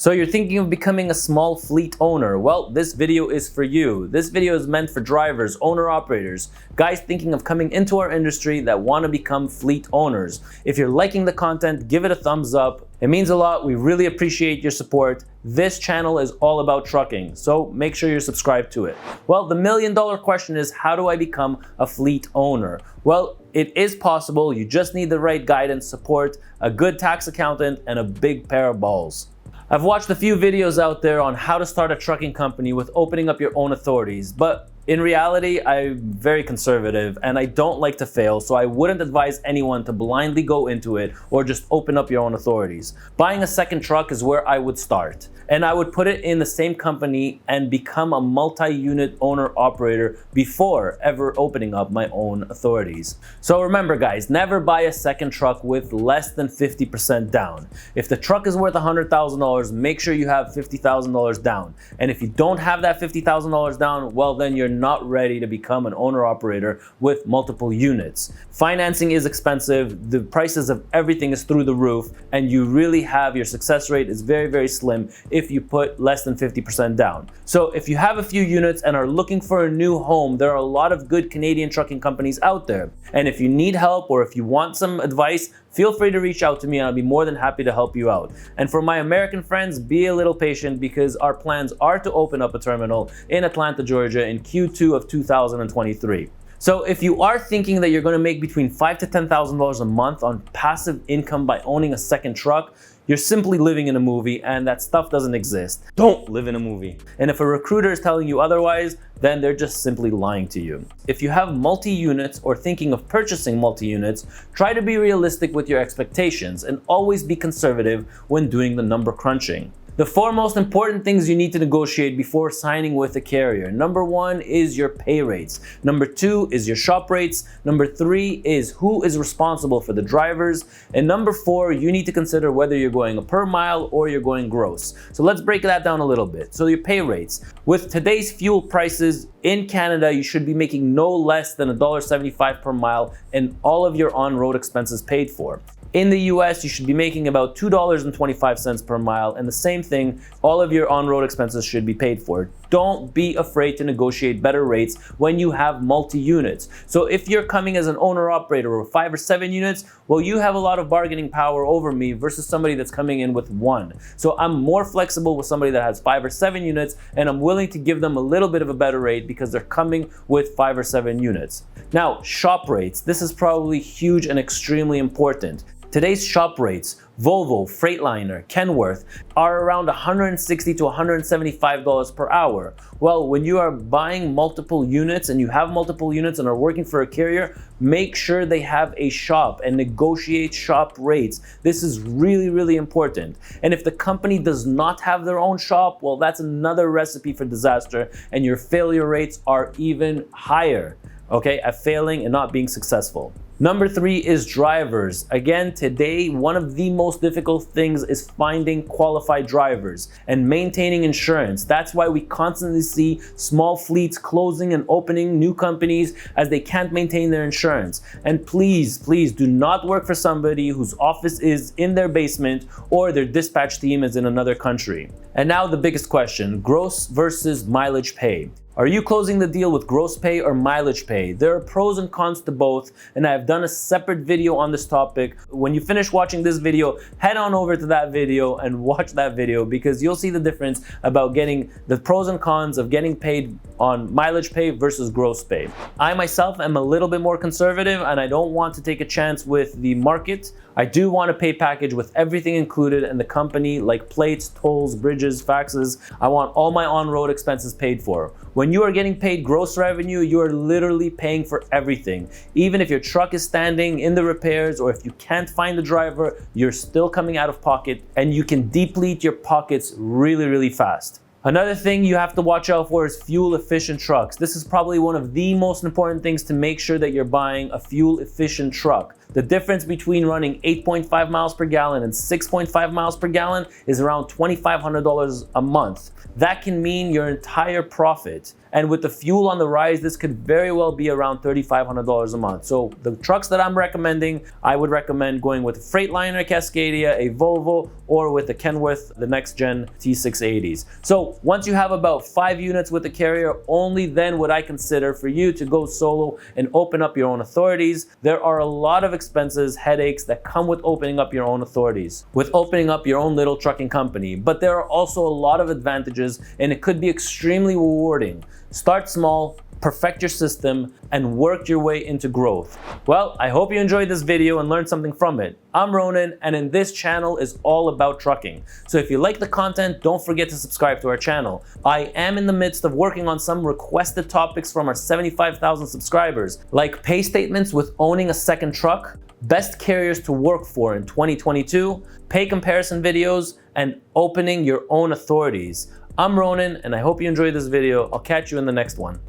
So you're thinking of becoming a small fleet owner? Well, this video is for you. This video is meant for drivers, owner-operators, guys thinking of coming into our industry that want to become fleet owners. If you're liking the content, give it a thumbs up. It means a lot. We really appreciate your support. This channel is all about trucking, so make sure you're subscribed to it. Well, the million-dollar question is, how do I become a fleet owner? Well, it is possible. You just need the right guidance, support, a good tax accountant, and a big pair of balls. I've watched a few videos out there on how to start a trucking company with opening up your own authorities, but in reality, I'm very conservative and I don't like to fail, so I wouldn't advise anyone to blindly go into it or just open up your own authorities. Buying a second truck is where I would start, and I would put it in the same company and become a multi-unit owner-operator before ever opening up my own authorities. So remember guys, never buy a second truck with less than 50% down. If the truck is worth $100,000, make sure you have $50,000 down. And if you don't have that $50,000 down, well then you're not ready to become an owner-operator with multiple units. Financing is expensive, the prices of everything is through the roof, and you really have, your success rate is very, very slim if you put less than 50% down. So if you have a few units and are looking for a new home, there are a lot of good Canadian trucking companies out there. And if you need help or if you want some advice, feel free to reach out to me and I'll be more than happy to help you out. And for my American friends, be a little patient because our plans are to open up a terminal in Atlanta, Georgia in Q2 of 2023. So if you are thinking that you're going to make between $5,000 to $10,000 a month on passive income by owning a second truck, you're simply living in a movie, and that stuff doesn't exist. Don't live in a movie. And if a recruiter is telling you otherwise, then they're just simply lying to you. If you have multi-units or thinking of purchasing multi-units, try to be realistic with your expectations and always be conservative when doing the number crunching. The four most important things you need to negotiate before signing with a carrier. Number one is your pay rates. Number two is your shop rates. Number three is who is responsible for the drivers. And number four, you need to consider whether you're going per mile or you're going gross. So let's break that down a little bit. So your pay rates. With today's fuel prices in Canada, you should be making no less than $1.75 per mile and all of your on-road expenses paid for. In the US, you should be making about $2.25 per mile, and the same thing, all of your on-road expenses should be paid for. Don't be afraid to negotiate better rates when you have multi-units. So if you're coming as an owner-operator with 5 or 7 units, well, you have a lot of bargaining power over me versus somebody that's coming in with 1. So I'm more flexible with somebody that has 5 or 7 units, and I'm willing to give them a little bit of a better rate because they're coming with 5 or 7 units. Now, shop rates. This is probably huge and extremely important. Today's shop rates, Volvo, Freightliner, Kenworth, are around $160 to $175 per hour. Well, when you are buying multiple units and you have multiple units and are working for a carrier, make sure they have a shop and negotiate shop rates. This is really, really important. And if the company does not have their own shop, well, that's another recipe for disaster, and your failure rates are even higher, okay, at failing and not being successful. Number three is drivers. Again, today, one of the most difficult things is finding qualified drivers and maintaining insurance. That's why we constantly see small fleets closing and opening new companies as they can't maintain their insurance. And please, please do not work for somebody whose office is in their basement or their dispatch team is in another country. And now the biggest question, gross versus mileage pay. Are you closing the deal with gross pay or mileage pay? There are pros and cons to both, and I've done a separate video on this topic. When you finish watching this video, head on over to that video and watch that video because you'll see the difference about getting the pros and cons of getting paid on mileage pay versus gross pay. I myself am a little bit more conservative and I don't want to take a chance with the market. I do want a pay package with everything included in the company, like plates, tolls, bridges, faxes. I want all my on-road expenses paid for. When you are getting paid gross revenue, you are literally paying for everything. Even if your truck is standing in the repairs or if you can't find the driver, you're still coming out of pocket and you can deplete your pockets really, really fast. Another thing you have to watch out for is fuel efficient trucks. This is probably one of the most important things to make sure that you're buying a fuel efficient truck. The difference between running 8.5 miles per gallon and 6.5 miles per gallon is around $2,500 a month. That can mean your entire profit. And with the fuel on the rise, this could very well be around $3,500 a month. So the trucks that I'm recommending, I would recommend going with a Freightliner Cascadia, a Volvo, or with the Kenworth, the next gen T680s. So once you have about 5 units with the carrier, only then would I consider for you to go solo and open up your own authorities. There are a lot of expenses, headaches that come with opening up your own authorities, with opening up your own little trucking company. But there are also a lot of advantages, and it could be extremely rewarding. Start small, perfect your system, and work your way into growth. Well, I hope you enjoyed this video and learned something from it. I'm Ronen, and in this channel is all about trucking. So if you like the content, don't forget to subscribe to our channel. I am in the midst of working on some requested topics from our 75,000 subscribers, like pay statements with owning a second truck, best carriers to work for in 2022, pay comparison videos, and opening your own authorities. I'm Ronen, and I hope you enjoyed this video. I'll catch you in the next one.